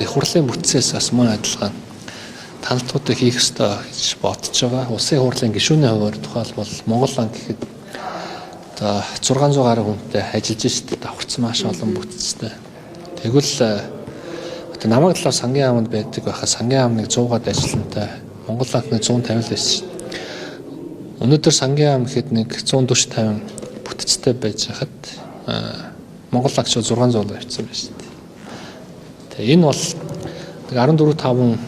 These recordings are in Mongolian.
их хурлын бүтцээс бас мөн адилхан таналтуудыг хийх ёстой гэж бодож байгаа. Улсын хурлын гишүүний хувьд тухайлбал Монгол банк гэхэд одоо 600 гаруй хүнтэй ажиллаж штэ давхарсан маш олон бүтцтэй. Тэгвэл одоо намайг талаар сангийн яамд байдаг байхад сангийн яамныг 100-аад ажилтнтай Монгол банкны 150 байсан. Өнөөдөр сангийн яам гэхэд нэг 140-50 бүтцтэй байж хахад Монгол банк 600 авчихсан байна шүү дээ. Тэгээ энэ бол 14-5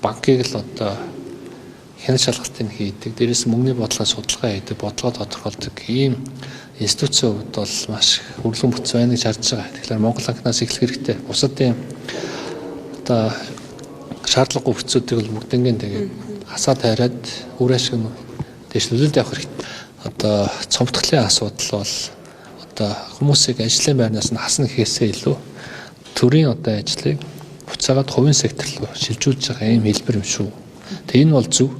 банкыг л одоо хяналт шалгалтыг хийдэг. Дээрээс мөнгөний бодлогын судалгаа хийдэг, бодлого тодорхойлдог ийм институцийн хувьд бол маш хөргөлөн бүтц байна гэж харж байгаа. Тэгэхээр Монгол банкнаас эхлэх хэрэгтэй. Бусад ийм одоо шаардлагагүй бүтцүүдийг л бүгднийг тэгээд хасаа тайраад үр ашиг нь дэвшлүүлэлт явах хэрэгтэй. Одоо цомтголын асуудал бол одоо хүмүүсийг ажлын байрнаас нь хасна гэхээсээ илүү төрийн одоо ажлыг буцаагаад хувийн сектор руу шилжүүлж байгаа юм хэлбэр юм шүү. Тэгээ энэ бол зөв.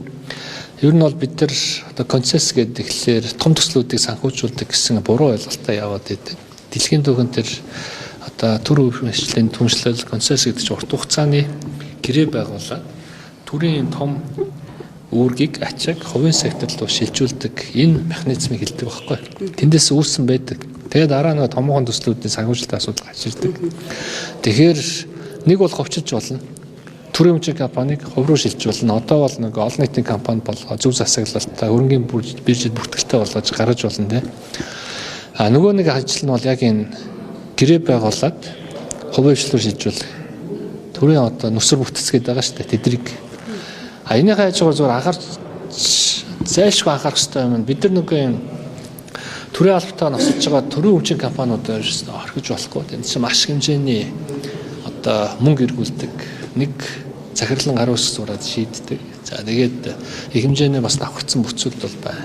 Ер нь бол бид нар одоо концесс гэдэг ихлээр том төслүүдийг санхүүжүүлдэг гэсэн буруу ойлголттой яваад байдаг. Дэлхийн түвшинд төр одоо төр үйлчлэлийн түншлэл концесс гэдэг чинь урт хугацааны гэрээ байгуулаад төрийн том үүргийг ачааг хувийн сектор руу шилжүүлдэг энэ механизмыг хэлдэг байхгүй. Тэндээс үүссэн байдаг. Тэгээд дараа нэг томоохон төслүүдийн санхүүжилтийн асуудал гарч ирдэг. Тэгэхээр нэг бол ховчилж болно. Төрийн өмчийн компанийг хувь руу шилжүүлнэ. Одоо бол нэг олон нийтийн компани болгоо зөв засаглалтаа хөрөнгөний биржид бүртгэлтэй болгож гаргаж болно те. Нөгөө нэг ажил нь бол яг энэ гэрээ байгуулад хувийн хвшлээр шилжүүлэх. Төрийн одоо нүсэр бүтцгээд байгаа шүү дээ. Тэдрийг. Энийхээ хажуугаар зүгээр анхаарч зайлшгүй анхаарах хэрэгтэй юм. Бид нар нөгөө юм төрийн албатаа носож байгаа төрийн өмчийн компаниудаар орхиж болохгүй. Энэ чинь маш хэмжээний одоо мөнгө эргүүлдэг. Нэг захирлан гаруй ус зураад шийддэг. За тэгээд их хэмжээний бас давхарцсан бүтцүүд бол байна.